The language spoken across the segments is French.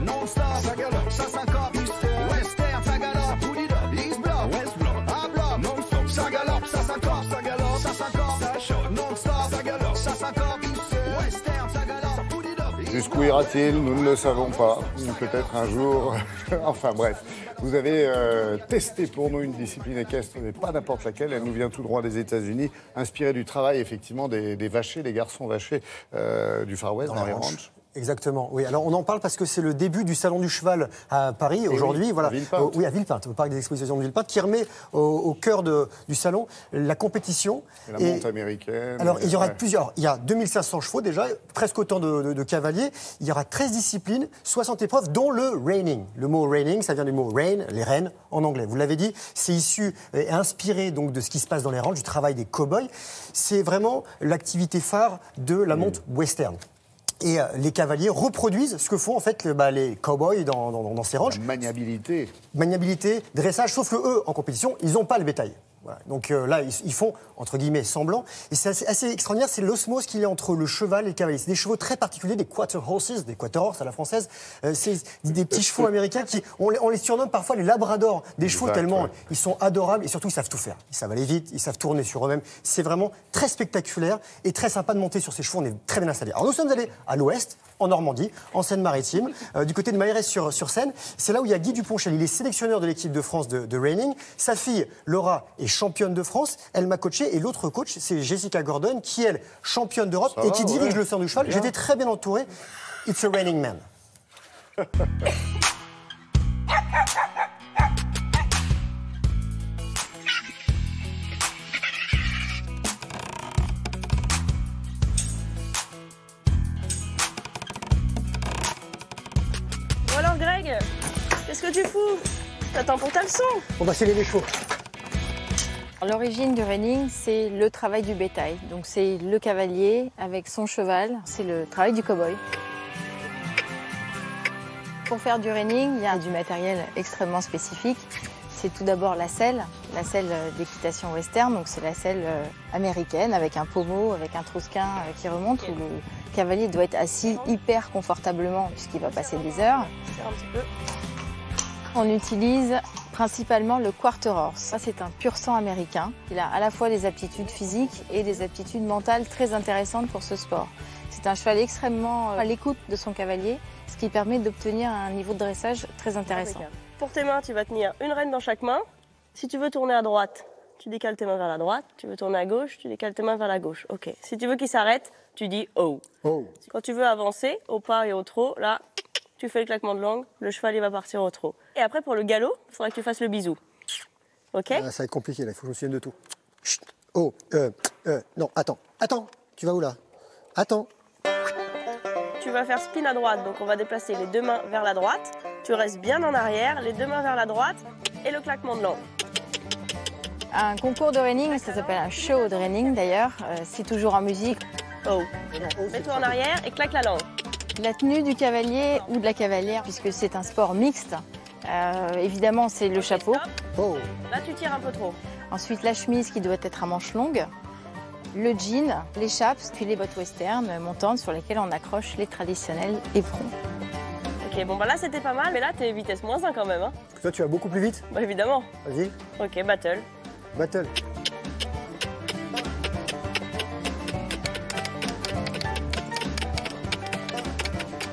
non-stop, ça galope, ça syncope, western, ça galope, put it up, east block, west block, à bloc, non-stop, ça galope, ça syncope, ça choque, non-stop, ça galope, ça syncope, western, ça galope, put it up. Jusqu'où ira-t-il? Nous ne le savons pas. Peut-être un jour. Enfin bref, vous avez testé pour nous une discipline équestre, mais pas n'importe laquelle. Elle nous vient tout droit des États-Unis, inspirée du travail effectivement des vachers, des garçons vachers du Far West, dans les ranchs. Exactement, oui. Alors on en parle parce que c'est le début du Salon du Cheval à Paris aujourd'hui. Oui, voilà. à Villepinte. Oui, à Villepinte, au parc des expositions de Villepinte, qui remet au cœur du salon la compétition. Et la monte américaine. Alors il y aura plusieurs. Il y a 2500 chevaux déjà, presque autant de cavaliers. Il y aura 13 disciplines, 60 épreuves, dont le reining. Le mot reining, ça vient du mot rein, les rênes en anglais. Vous l'avez dit, c'est issu et inspiré donc de ce qui se passe dans les ranchs, du travail des cow-boys. C'est vraiment l'activité phare de la monte western. Et les cavaliers reproduisent ce que font en fait les cow-boys dans ces ranchs. La maniabilité. Maniabilité, dressage, sauf que eux, en compétition, ils n'ont pas le bétail. Voilà. Donc là, ils font, entre guillemets, semblant. Et c'est assez extraordinaire, c'est l'osmose qu'il y a entre le cheval et le cavalier. C'est des chevaux très particuliers, des quarter horses, des quarter horse à la française. C'est des petits chevaux américains qui, on les surnomme parfois les labradors. Des chevaux tellement, ils sont adorables et surtout, ils savent tout faire. Ils savent aller vite, ils savent tourner sur eux-mêmes. C'est vraiment très spectaculaire et très sympa de monter sur ces chevaux. On est très bien installés. Alors nous sommes allés à l'ouest, en Normandie, en Seine-Maritime, du côté de Mailleret-sur-Seine. C'est là où il y a Guy Duponchel. Il est sélectionneur de l'équipe de France de reining. Sa fille, Laura, est championne de France. Elle m'a coaché. Et l'autre coach, c'est Jessica Gordon, qui est championne d'Europe et qui dirige le salon du cheval. J'étais très bien entouré. It's a reining man. Bon alors Greg, qu'est-ce que tu fous? T'attends pour ta leçon? On va sceller les chevaux. L'origine du reining, c'est le travail du bétail. Donc c'est le cavalier avec son cheval, c'est le travail du cow-boy. Pour faire du reining, il y a du matériel extrêmement spécifique. C'est tout d'abord la selle d'équitation western, donc c'est la selle américaine avec un pommeau, avec un trousquin qui remonte, où le cavalier doit être assis hyper confortablement puisqu'il va passer des heures. On utilise principalement le quarter horse. Ça, c'est un pur sang américain. Il a à la fois des aptitudes physiques et des aptitudes mentales très intéressantes pour ce sport. C'est un cheval extrêmement à l'écoute de son cavalier, ce qui permet d'obtenir un niveau de dressage très intéressant. Pour tes mains, tu vas tenir une rêne dans chaque main. Si tu veux tourner à droite, tu décales tes mains vers la droite. Tu veux tourner à gauche, tu décales tes mains vers la gauche. Ok. Si tu veux qu'il s'arrête, tu dis oh. Oh. Quand tu veux avancer au pas et au trot, là, tu fais le claquement de langue, le cheval il va partir au trot. Et après pour le galop, il faudra que tu fasses le bisou. Ok? Ça va être compliqué là, il faut que je me souvienne de tout. Chut. Oh, non, attends, tu vas où là? Attends. Tu vas faire spin à droite, donc on va déplacer les deux mains vers la droite. Tu restes bien en arrière, les deux mains vers la droite et le claquement de langue. Un concours de reining, ça s'appelle un show de reining d'ailleurs, c'est toujours en musique. Oh. Mets-toi en arrière et claque la langue. La tenue du cavalier ou de la cavalière, puisque c'est un sport mixte, évidemment c'est le chapeau. Oh. Là tu tires un peu trop. Ensuite la chemise qui doit être à manches longues, le jean, l'écharpe, puis les bottes western montantes sur lesquelles on accroche les traditionnels éperons. Ok, bon bah là c'était pas mal, mais là t'es vitesse -1 quand même. Hein. Parce que toi tu vas beaucoup plus vite. Bah évidemment. Vas-y. Ok, battle. Battle.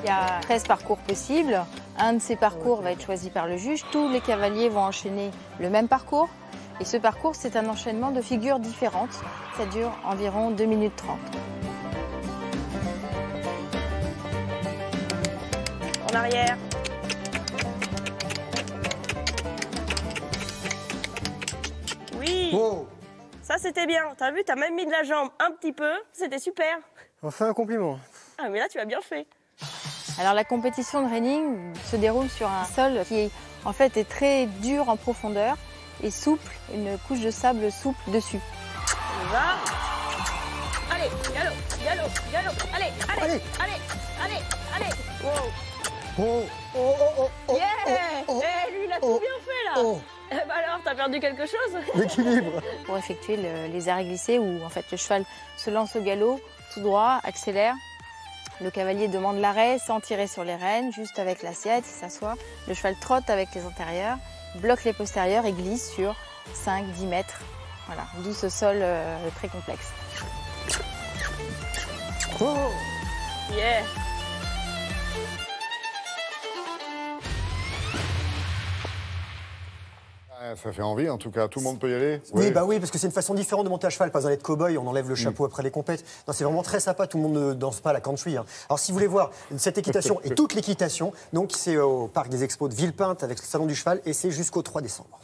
Il y a 13 parcours possibles. Un de ces parcours va être choisi par le juge. Tous les cavaliers vont enchaîner le même parcours. Et ce parcours, c'est un enchaînement de figures différentes. Ça dure environ 2 minutes 30. En arrière. Oui. Oh. Ça c'était bien. T'as vu, t'as même mis de la jambe un petit peu. C'était super. On fait un compliment. Ah mais là tu as bien fait. Alors la compétition de reining se déroule sur un sol qui en fait est très dur en profondeur et souple, une couche de sable souple dessus. On y va. Allez, galop, galop, galop. Allez, allez, allez, allez, allez. Wow. Oh, oh, oh, oh, oh. Yeah. Oh, oh, Eh, lui, il a tout bien fait là. oh. Eh ben alors, t'as perdu quelque chose? L'équilibre. Pour effectuer les arrêts glissés où en fait le cheval se lance au galop, tout droit, accélère Le cavalier demande l'arrêt sans tirer sur les rênes, juste avec l'assiette, il s'assoit. Le cheval trotte avec les antérieurs, bloque les postérieurs et glisse sur 5-10 mètres. Voilà, d'où ce sol très complexe. Oh. Yeah. Ça fait envie, en tout cas. Tout le monde peut y aller? Oui, bah oui, parce que c'est une façon différente de monter à cheval. Pas besoin d'être cow-boy, on enlève le chapeau après les compètes. Non, c'est vraiment très sympa. Tout le monde ne danse pas à la country. Hein. Alors, si vous voulez voir cette équitation et toute l'équitation, donc c'est au parc des Expos de Villepinte avec le salon du cheval et c'est jusqu'au 3 décembre.